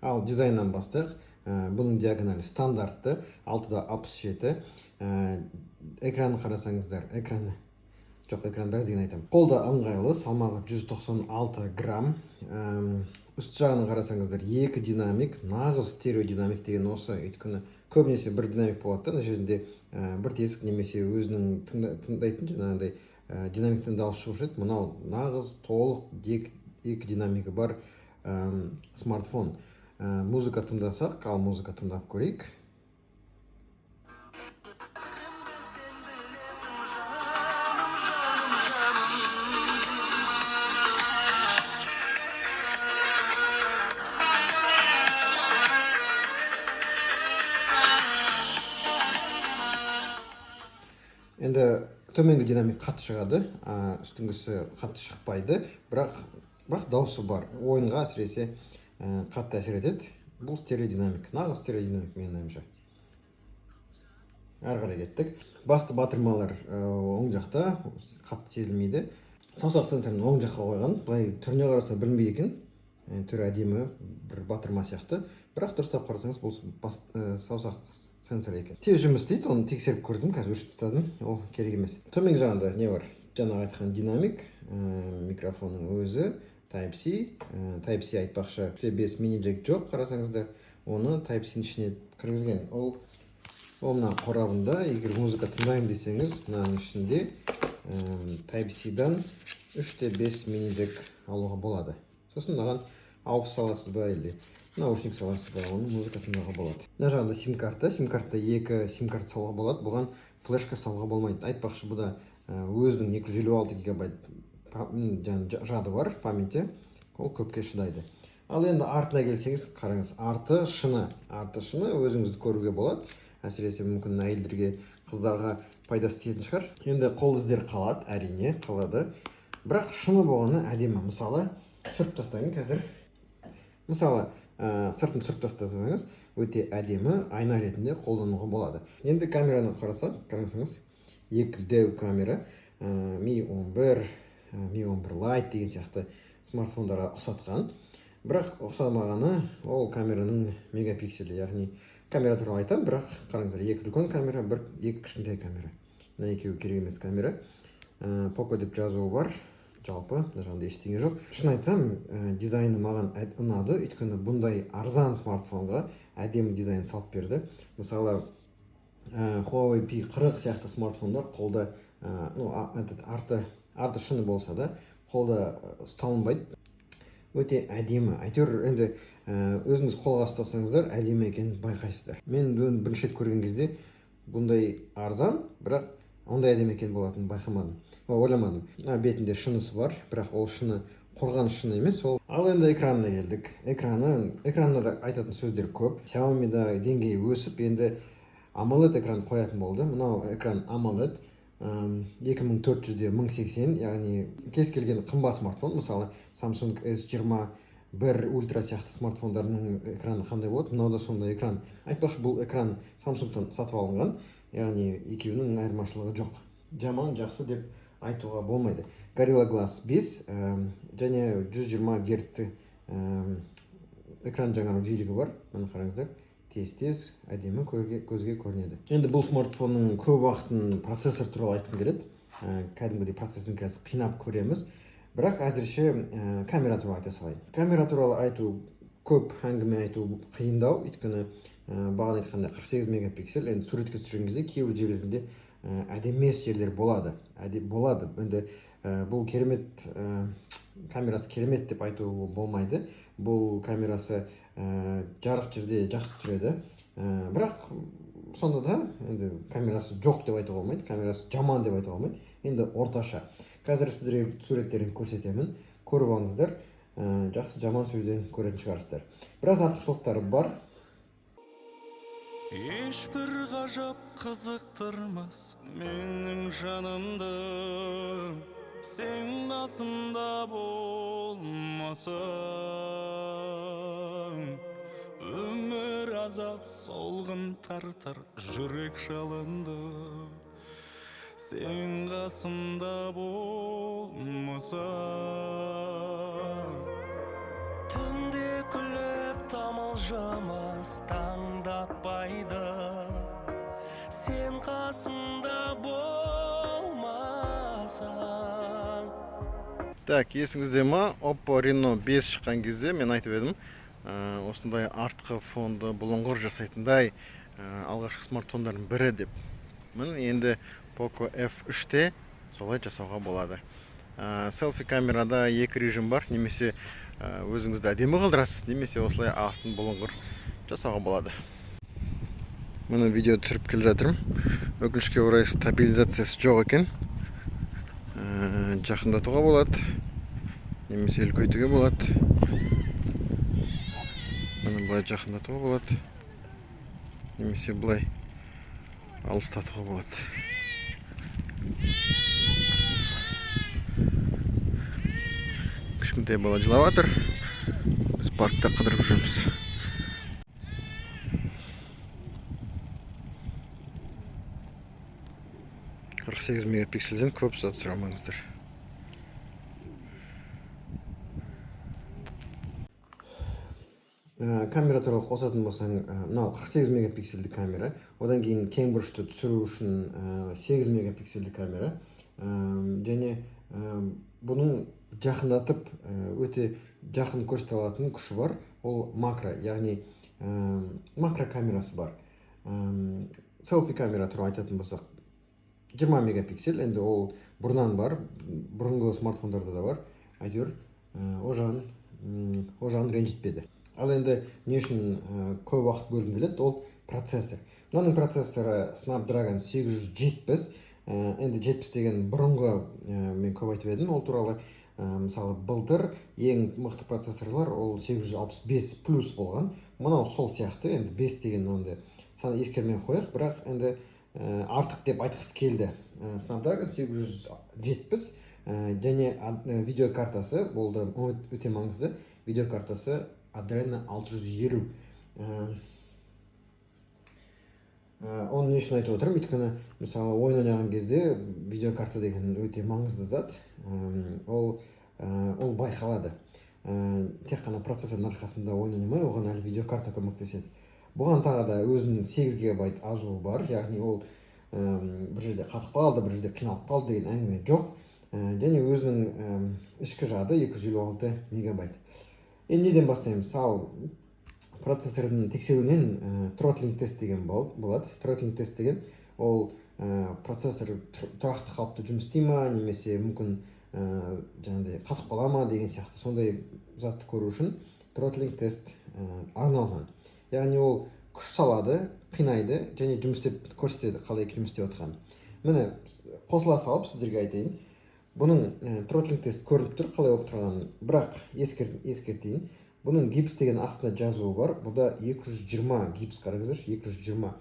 Ал дизайннан бастайық. Бұның диагоналі стандартты 6:67. Экранын қарасаңыздар, экран бәрі деген айтамын. Қолда ыңғайлы, салмағы 196 грамм. Үст жағына қарасаңыздар, 2 динамик, нағыз стереодинамик деген осы. Өйткені көбінесе бір динамик болады да, мына жерінде бір тесік немесе өзінің тыңдайтын жаңағыдай динамиктен дауыс шығушы еді. Мынау нағыз толық 2 динамигі бар смартфон. Музыка тыңдасақ, ал музыка тыңдап көрейік. Енді төменгі динамик қатты шығады, үстіңгісі қатты шықпайды, бірақ дауысы бар. Ойынға әсіресе қатты әсер етеді. Бұл стереодинамик, нағыз стереодинамик менің ойымша. Әрі қарай кеттік. Басты батырмалар оң жақта, қатты сезілмейді. Саусақ сенсорын оң жаққа қойған. Былай түріне қараса білінбейді екен. Түрі әдемі бір батырма сияқты. Бірақ дұрыстап қарасаңыз бұл саусақ сенсор екен. Тез жұмыс істейді, оны тексеріп көрдім, қазір өшіріп тастадым. Ол керек емес. Төменгі жағында не бар? Жаңағы айтқан динамик, микрофонның өзі, Type-C айтпақшы. 5 мини-джек жоқ, қарасаңыздар. Оны Type-C-ның ішіне кіргізген. Ол мына қорабында, егер музыка тыңдаймын десеңіз, мынаның ішінде Type-C-дан 3.5 мини-джек алуға болады. Сосын мынаған алып саласыз ба, или наушник саласыз ба, оны музыка тыңдауға болады. Мына жағында сим-карта. Сим-картта 2 сим-карта салуға болады. Бұған флешка салуға болмайды. Айтпақшы, бұда өзінің 256 гигабайт жады бар, памяти. Ол көпке шыдайды. Ал енді артына келсеңіз, қараңыз, арты шыны өзіңізді көруге болады. Әсіресе мүмкін әйелдерге, қыздарға пайдасы тиетін шығар. Енді қол іздері қалады, әрине қалады. Бірақ шыны болғаны әдемі. Мысалы, сүріп тастайын қазір. Мысалы, сыртын сүріп тастасаңыз, өте әдемі айна ретінде қолдануға болады. Енді камераны қарасаңыз, 2D камера, Mi 11, Mi 11 Lite деген сияқты смартфондарға ұқсатқан. Бірақ ұқсамағаны ол камераның мегапикселі, яғни камера туралы айтам, бірақ қараңыздар, 2 үлкен камера, 2 кішкентай камера. Мына екеуі керек емес камера. Poco деп жазуы бар. Жалпы, жағында ештеңе жоқ. Шын айтсам, дизайны маған ұнады, өйткені бұндай арзан смартфонға әдемі дизайн салып берді. Мысалы, Huawei P40 сияқты смартфондар қолда, арты шыны болса да, қолда ұсталынбайды. Өте әдемі. Әйтеуір, енді өзіңіз қолға ұстасаңыздар, әдемі екенін байқайсыздар. Мен бірінші рет көрген кезде бұндай арзан, бірақ ондай әдемі екен болатынын байқамадым. Ойламадым. Бетінде шынысы бар, бірақ ол шыны қорған шыны емес. Ал енді экранына келдік. Экранына да айтатын сөздер көп. Xiaomi'да деңгейі өсіп, енді AMOLED экран қоятын болды. Мынау экран AMOLED 2400-де 1080, яғни кез келген қымбат смартфон, мысалы Samsung S21 Ultra сияқты смартфондардың экраны қандай болады, мынау да сондай экран. Айтпақшы, бұл экран Samsung'тан сатып алынған, яғни екеуінің айырмашылығы жоқ. Жаман, жақсы деп айтуға болмайды. Gorilla Glass 5 және 120 Гц экран жаңару жиілігі бар. Мына қараңыздар, тез әдемі көзге көрінеді. Енді бұл смартфонның көп уақытын процессор туралы айтқым келеді. Кәдімгідей процессорын қазір қинап көреміз. Бірақ әзірше камера туралы айта салайын. Камера туралы айту көп, әңгіме айту қиындау, өйткені бағана айтқанда 48 мегапиксель. Енді суретке түсірген кезде кейбір жерлерінде әдемі емес жерлер болады. Енді бұл керемет, камерасы керемет деп айту болмайды. Бұл камерасы жарық жерде жақсы түсіреді. Бірақ сонда да енді камерасы жоқ деп айтуға болмайды, камерасы жаман деп айтуға болмайды. Енді орташа. Қазір сіздерге суреттерін көрсетемін. Көріп алыңыздар. Жақсы жаман сөзден көретін шығарсыздар. Біраз артықшылықтары бар. Ешбір ғажап қызықтырмас менің жанымды, сен қасымда болмасаң. Өмір азап солғын тартар жүрек жалынды, сен қасымда болмасаң. Түнде күліп тамыл алжамас таңдатпайды, сен қасымда болмасаң. Так, есіңізде ма, Oppo Reno 5 шыққан кезде мен айтып едім, осындай артқы фонды бұлыңғыр жасайтындай алғашқы смартфондардың бірі деп. Міне енді Poco F3-те солай жасауға болады. Селфи камерада екі режим бар, немесе өзіңізді әдемі қалдырасыз, немесе осылай артын бұлыңғыр жасауға болады. Міне видео түсіріп келе жатырмын. Өкінішке орай стабилизациясы жоқ екен. Жақындатуға болады, немесе үлкейтуге болады. Міне былай жақындатуға болады, немесе былай алыстатуға болады. Кішкентай бала жылап жатыр. Біз паркта қыдырып жүрміз. Қырық 48 мегапикселден көп зат сұрамаңыздар. Камера туралы қосатын болсаң, мынау 48 мегапикселді камера. Одан кейін кең бұрышты түсіру үшін 8 мегапикселді камера. Және бұның жақындатып өте жақын көрсете алатын күші бар. Ол макро, яғни макро камерасы бар. Селфи камера туралы айтатын болсақ, 20 мегапиксель, енді ол бұрыннан бар, бұрынғы смартфондарда да бар. Әйтеуір о жағын ренжітпеді. Ал енді не үшін көп уақыт бөлгім келеді, ол процессор. Мынаның процессоры Snapdragon 870. Енді 70 деген бұрынғы мен көп айтып едім. Ол туралы мысалы былтыр ең мықты процессорлар ол 865 плюс болған. Мынау сол сияқты, енді 5 деген онда саны ескермей қояйық, бірақ енді артық деп айтқысы келді. Snapdragon 870 және видеокартасы болды өте маңызды. Видеокартасы Adreno 650. Оны не үшін айтып отырмын? Өйткені мысалы ойын ойнаған кезде видеокарта деген өте маңызды зат. Ол байқалады. Тек қана процессордың арқасында ойын ойнамай, оған әлі видеокарта көмектеседі. Бұған тағы да өзінің 8 гигабайт азуы бар, яғни ол бір жерде қатып қалды, бір жерде қиналып қалды деген әңгіме жоқ. Және өзінің ішкі жады 256 мегабайт. Енді неден бастаймыз? Ал процессордың тексеруінен throttling тест деген болады. Throttling тест деген ол процессор тұрақты қалыпты жұмыс істей ма, немесе мүмкін жаңағыдай қатып қала ма деген сияқты сондай затты көру үшін throttling тест арналған. Яғни ол күш салады, қинайды және жұмыс істеп көрсетеді, қалай жұмыс істеп жатқанын. Міне қосыла салып сіздерге айтайын. Бұның throttling тест көрініп тұр, қалай болып тұрғанын, бірақ ескертейін. Бұның гипс деген астында жазуы бар. Бұда 220 гипс қараңыздар, 220.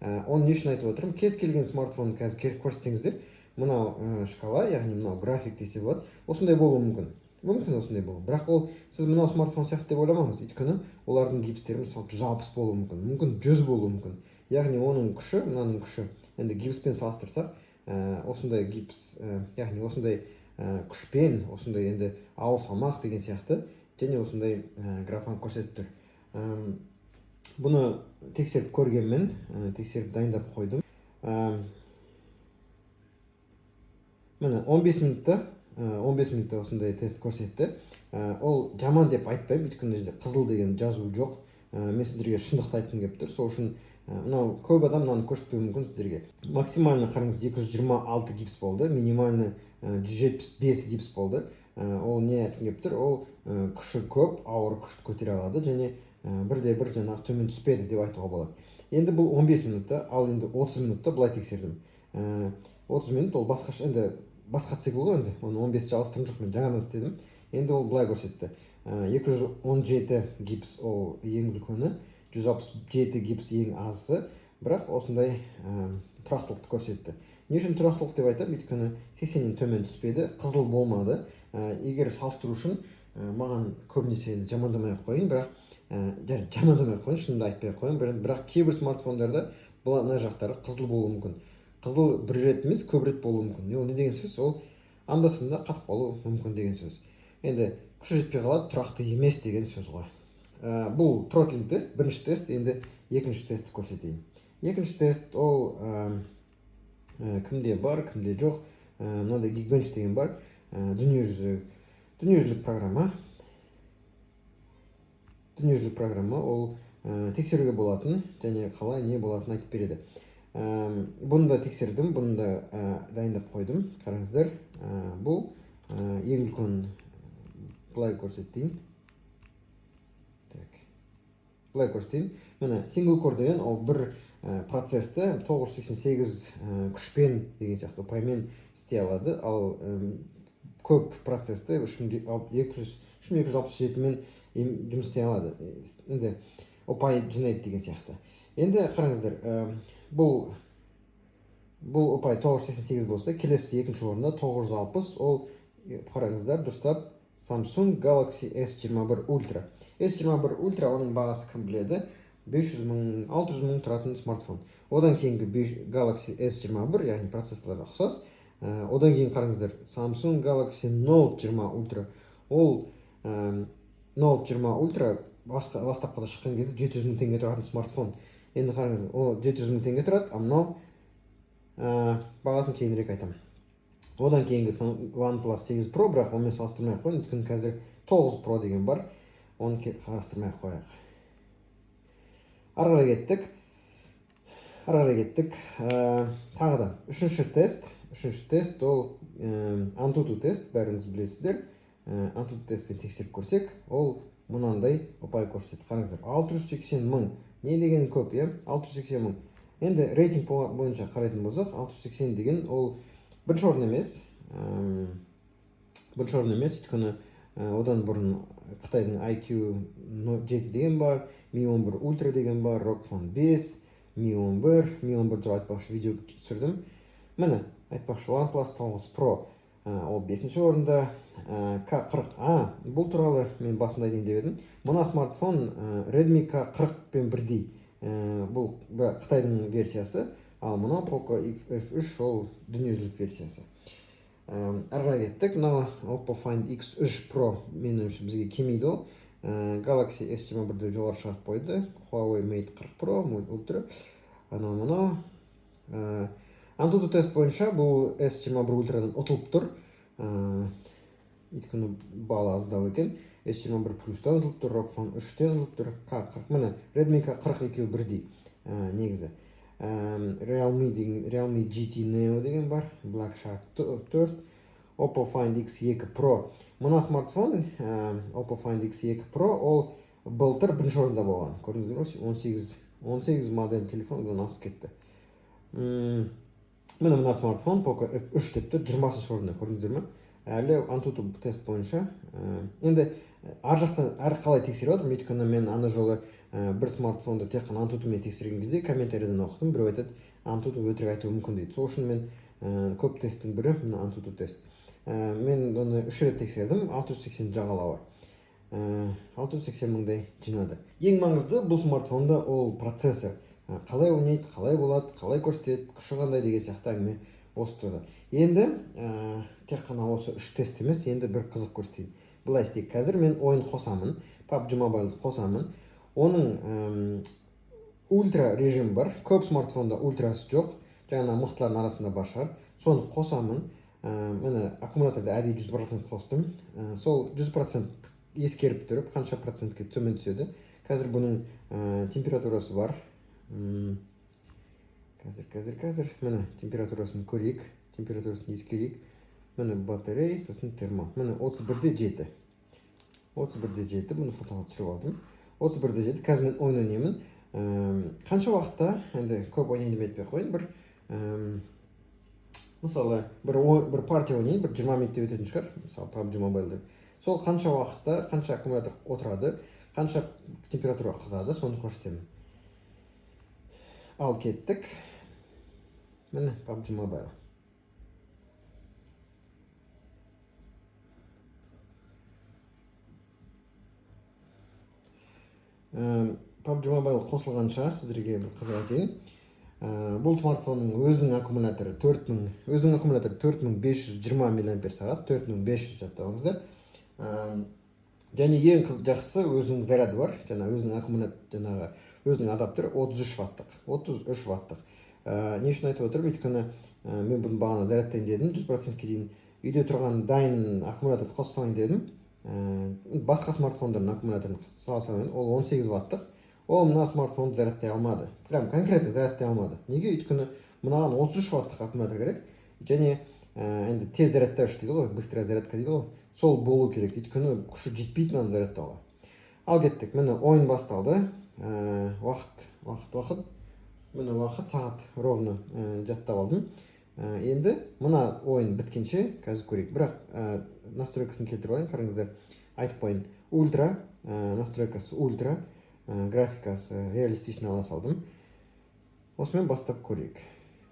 Оны не үшін айтып отырмын? Кез келген смартфон қазір көрсетсеңіздер, мынау шкала, яғни мынау график десе болады, осындай болуы мүмкін. Мүмкін осындай болу. Бірақ ол сіз мынау смартфон сияқты деп ойламаңыз. Өйткені олардың гипстері мысалы 160 болуы мүмкін, мүмкін 100 болуы мүмкін. Яғни оның күші, мынаның күші, енді гипспен салыстырсақ, осындай гипс, яғни осындай күшпен, осындай енді ауыр салмақ деген сияқты, және осындай графон көрсетіп тұр. Бұны тексеріп көргенмен, тексеріп дайындап қойдым. Міне 15 минутта осындай тест көрсетті. Ол жаман деп айтпаймын, өйткені қызыл деген жазу жоқ. Мен сіздерге шындықты айтқым келіп тұр. Сол үшін мынау көп адам мынаны көрсетпеуі мүмкін сіздерге. Максимально қараңыз 226 гипс болды, минимально 175 гипс болды. Ол не айтқым келіп тұр? Ол күші көп, ауыр күшті көтере алады және бірде-бір жаңағы төмен түспеді деп айтуға болады. Енді бұл 15 минутта, ал енді 30 минутта былай тексердім. 30 минут ол басқаша, енді басқа цикл ғой енді. Оны 15 жалғастырым жоқ, мен жаңадан істедім. Енді ол былай көрсетті. 217 гипс ол ең үлкені, 167 гипс ең азысы, бірақ осындай тұрақтылықты көрсетті. Не үшін тұрақтылық деп айтамын? Өйткені 80-нен төмен түспеді, қызыл болмады. Егер салыстыру үшін маған көбінесе енді жамандамай қойын, бірақ жамандамай қойын, шынымды айтпай қойын, бірақ кейбір смартфондарда мына жақтары қызыл болуы мүмкін. Қызыл бір рет емес, көп рет болуы мүмкін. Ол не деген сөз? Ол анда-санда қатып қалуы мүмкін деген сөз. Енді күші жетпей қалады, тұрақты емес деген сөз ғой. бұл тротлинг тест, бірінші тест, енді екінші тестті көрсетейін. Екінші тест ол кімде бар, кімде жоқ. Мынандай Geekbench деген бар, дүниежүзілік программа. Дүниежүзілік программа ол тексеруге болатын және қалай не болатын айтып береді. Бұны да тексердім, бұны да дайындап қойдым. Қараңыздар, бұл ең үлкен, былай көрсетейін. Былай көрсетейін. Міне single core деген ол бір процесті 988 күшпен деген сияқты ұпаймен істей алады, ал көп процесті 3267 мен жұмыс істей алады. Енді ұпай жинайды деген сияқты. Енді қараңыздар, бұл ұпай 988 болса, келесі екінші орында 960, ол қараңыздар дұрыстап Samsung Galaxy S21 Ultra. S21 Ultra оның бағасы кім біледі? 500 мың, 600 мың тұратын смартфон. Одан кейінгі Galaxy S21, яғни процессорлары ұқсас. Одан кейін қараңыздар, Samsung Galaxy Note 20 Ultra. Ол Note 20 Ultra бастапқыда шыққан кезде 700 мың теңге тұратын смартфон. Енді қараңыздар, ол 700 мың теңге тұрады, а мынау бағасын кейінірек айтамын. Одан кейінгі OnePlus 8 Pro, бірақ онымен салыстырмай ақ қойын, өйткені қазір 9 Pro деген бар, оны қарастырмай ақ қояйық. Ары қарай кеттік. Тағы да үшінші тест ол Antutu тест, бәріңіз білесіздер. Antutu тестпен тексеріп көрсек, ол мынандай ұпай көрсетеді. Қараңыздар, 680 мың. Не деген көп, 680 мың. Енді рейтинг бойынша қарайтын болсақ, 680 деген ол бірінші орын емес, өйткені одан бұрын Қытайдың IQ 7 деген бар, Mi 11 Ultra деген бар, ROG Phone 5, Mi 11 туралы айтпақшы видео түсірдім. Міне, айтпақшы OnePlus 9 Pro, ол 5-ші орында, K40A, бұл туралы мен басында айтайын деп едім. Мына смартфон Redmi K40 пен бірдей, бұл Қытайдың версиясы, ал мына Poco F3 ол дүниежүзілік версиясы. Ары қарай кеттік. Мына Oppo Find X3 Pro менің ойымша бізге келмейді ол. Galaxy S21-ді жоғары шығарып қойды. Huawei Mate 40 Pro, Mate Ultra. Анау. Antutu тест бойынша бұл S21 Ultra-дан ұтылып тұр. Өйткені балы аздау екен. S21 Plus-тан ұтылып тұр, ROG Phone 3-тен ұтылып тұр. K40. Міне, Redmi K40 екеуі бірдей негізі. Realme GT Neo деген бар, Black Shark 4, Oppo Find X2 Pro. Мына смартфон, Oppo Find X2 Pro, ол былтыр бірінші орында болған. Көрдіңіздер ме? 18 модель телефон бұдан асып кетті. Мына смартфон Poco F3 депті, 20-шы орында, көрдіңіздер ме? Әлі Antutu тест бойынша. Енді ар жақтан әр қалай тексеріп отырмын, өйткені мен ана жолы бір смартфонды тек қана Antutuмен тексерген кезде комментарийден оқыдым, біреу айтады, Antutu өтірік айтуы мүмкін дейді. Сол үшін мен көп тесттің бірі мына Antutu тест. Мен оны 3 рет тексердім, 680 жағалауы. 680 мыңдай жинады. Ең маңызды бұл смартфонда ол процессор. Қалай ойнайды, қалай болады, қалай көрсетеді, күші қандай деген сияқты әңгіме осы тұрды. Енді тек қана осы 3 тест емес, енді бір қызық көрсетейін. Былай істейік. Қазір мен ойын қосамын, PUBG Mobile'ды қосамын. Оның ультра режим бар. Көп смартфонда ультрасы жоқ. Жаңа мықтылардың арасында бар шығар. Соны қосамын. Міне аккумуляторды әдейі 100% қостым. Сол 100% ескеріп тұрып, қанша процентке төмен түседі. Қазір бұның температурасы бар. Қазір. Міне температурасын көрейік. Температурасын ескерейік. Міне батарея, сосын термо. Міне 31-де 7. 31-де 7. Бұны фотоға түсіріп алдым. 31-де 7. Қазір мен ойын ойнаймын. Қанша уақытта, енді көп ойнайын деп айтпай қойын, мысалы бір партия ойнайын, бір 20 минутте өтетін шығар, мысалы PUBG Mobile'ды. Сол қанша уақытта, қанша аккумулятор отырады, қанша температура қызады, соны көрсетемін. Ал кеттік. Міне PUBG Mobile. PUBG Mobile қосылғанша сіздерге бір қызық айтайын. Бұл смартфонның өзінің аккумуляторы 4520 мАч, 4500 жаттап алыңыздар. және ең жақсысы өзінің заряды бар, жаңа өзінің аккумулятор, жаңағы өзінің адаптеры 33 ваттық. 33 ваттық. Не үшін айтып отырмын? Өйткені мен бұны бағана зарядтайын дедім, 100%-ке дейін үйде тұрған дайын аккумуляторды қоссайын дедім. Басқа смартфондардың аккумуляторын салсам, ол 18 ваттық. Ол мына смартфонды зарядтай алмады. Прям конкретно зарядтай алмады. Неге? Өйткені мынаған 33 ваттық аккумулятор керек. Және енді тез зарядтауыш дейді ғой, быстрая зарядка дейді ғой. Сол болу керек. Өйткені күші жетпейді мынаны зарядтауға. Ал кеттік. Міне ойын басталды. Уақыт. Міне уақыт сағат ровно жаттап алдым. Енді мына ойын біткенше қазір көрейік. Бірақ настройкасын келтіріп алайын, қараңыздар. Айтып қойын. Ультра, настройкасы ультра, графикасы реалистичный ала салдым. Осымен бастап көрейік.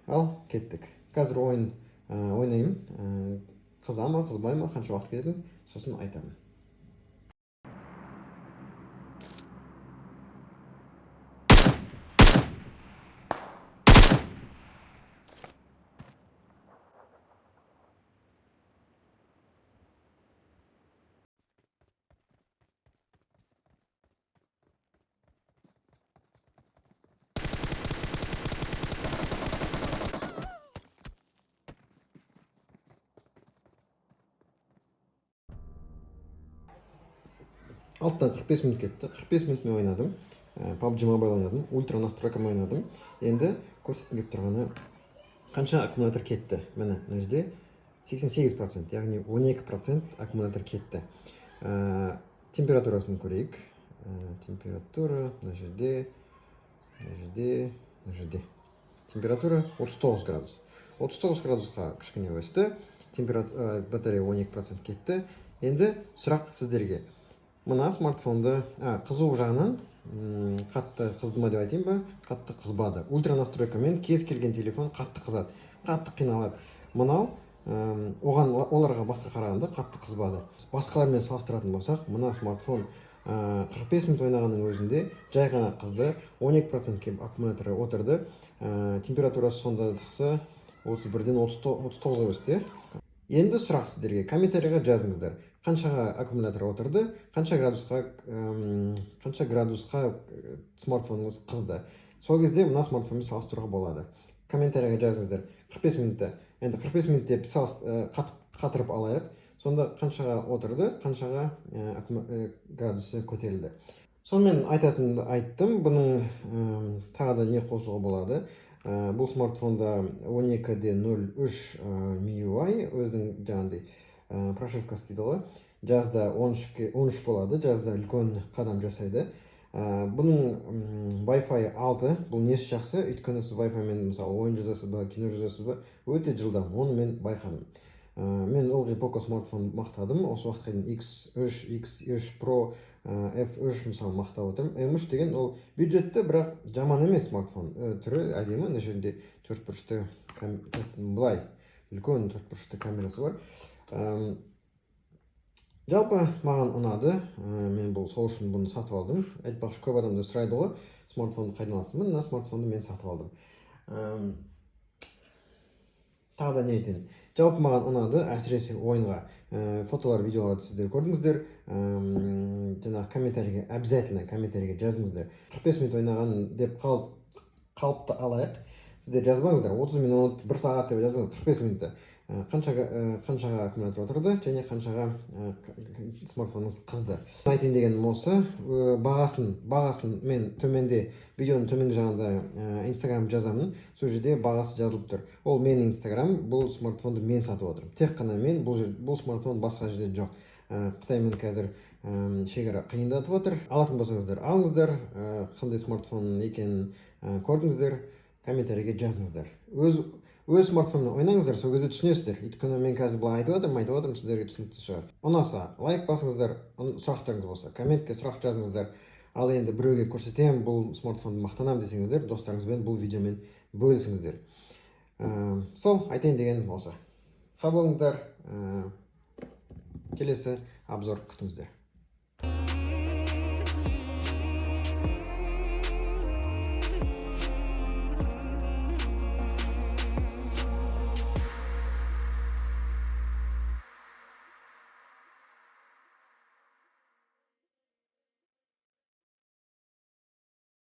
Ал кеттік. Қазір ойын ойнайым. Қыза ма, қызбай ма, қанша уақыт кетеді, сосын айтамын. Altta 45 minut кетті. 45 минут мен ойнадым. PUBG Mobile ойнадым. Ультра настройкамен ойнадым. Енді көрсеткім келіп тұрғаны қанша аккумулятор кетті. Міне мына жерде 88%, яғни 12% аккумулятор кетті. Температурасын көрейік. Температура мына жерде. Температура 39 градус. 39 градусқа кішкене өсті. Батарея 12% кетті. Енді сұрақ сіздерге. Мына смартфонды қызу жағынан қатты қызды ма деп айтайын ба, қатты қызбады. Ультра настройкамен кез келген телефон қатты қызады, қатты қиналады. Мынау оларға басқа қарағанда қатты қызбады. Басқалармен салыстыратын болсақ, мына смартфон 45 минут ойнағанның өзінде жай ғана қызды, 12% аккумуляторы отырды. Температурасы сонда тақсы 31-ден 39-ға өсті. Енді сұрақ сіздерге, комментарийға жазыңыздар. Қаншаға аккумулятор отырды, қанша градусқа смартфоныңыз қызды. Сол кезде мына смартфонмен салыстыруға болады. Комментарийға жазыңыздар. 45 минутта. Енді 45 минут деп қатырып алайық. Сонда қаншаға отырды, қаншаға градусы көтерілді. Сонымен айтатынды айттым. Бұның тағы да не қосуға болады. Бұл смартфонда 12.03 MIUI өзінің жаңағыдай прошивкасы дейді ғой. Жазда 13 болады, жазда үлкен қадам жасайды. Бұның Wi-Fi 6, бұл несі жақсы, өйткені сіз Wi-Fi-мен мысалы ойын жазасыз ба, кино жазасыз ба, өте жылдам, оны мен байқадым. Мен ылғи Poco смартфон мақтадым, осы уақытқа дейін X3, X3 Pro, F3 мысалы мақтап отырмын. M3 деген ол бюджетті, бірақ жаман емес смартфон. Түрі әдемі, мына жерінде 4 бұрышты былай үлкен 4 бұрышты камерасы бар. Жалпы маған ұнады. Мен бұл сол үшін бұны сатып алдым. Айтпақшы, көп адамды сұрайды ғой, смартфонды қайдан аласың? Мына смартфонды мен сатып алдым. Тағы да не айтайын? Жалпы маған ұнады, әсіресе ойынға. Фотолар, видеоларды сіздер көрдіңіздер. Жаңағы комментарийге, обязательно комментарийге жазыңыздар. 45 минут ойнаған деп қалыпты алайық. Сіздер жазбаңыздар, 30 минут, 1 сағат деп жазбаңыздар, 45 минутта. Қаншаға аккумулятор отырды, және қаншаға смартфоныңыз қызды. Айтайын дегенім осы, бағасын мен төменде, видеоның төменгі жағында Instagram жазамын, сол жерде бағасы жазылып тұр. Ол менің Instagram, бұл смартфонды мен сатып отырмын. Тек қана мен, бұл смартфон басқа жерде жоқ. Қытаймен қазір шекара қиындатып отыр. Алатын болсаңыздар, алыңыздар, қандай смартфон екенін көрдіңіздер, комментарийге жазыңыздар. Өз смартфонмен ойнаңыздар, сол кезде түсінесіздер. Өйткені мен қазір былай айтып отырмын, сіздерге түсінікті шығар. Ұнаса, лайк басыңыздар, сұрақтарыңыз болса, комментке сұрақ жазыңыздар. Ал енді біреуге көрсетемін, бұл смартфонды мақтанамын десеңіздер, достарыңызбен бұл видеомен бөлісіңіздер. Сол айтайын дегенім осы. Сау болыңыздар. Келесі обзор күтіңіздер.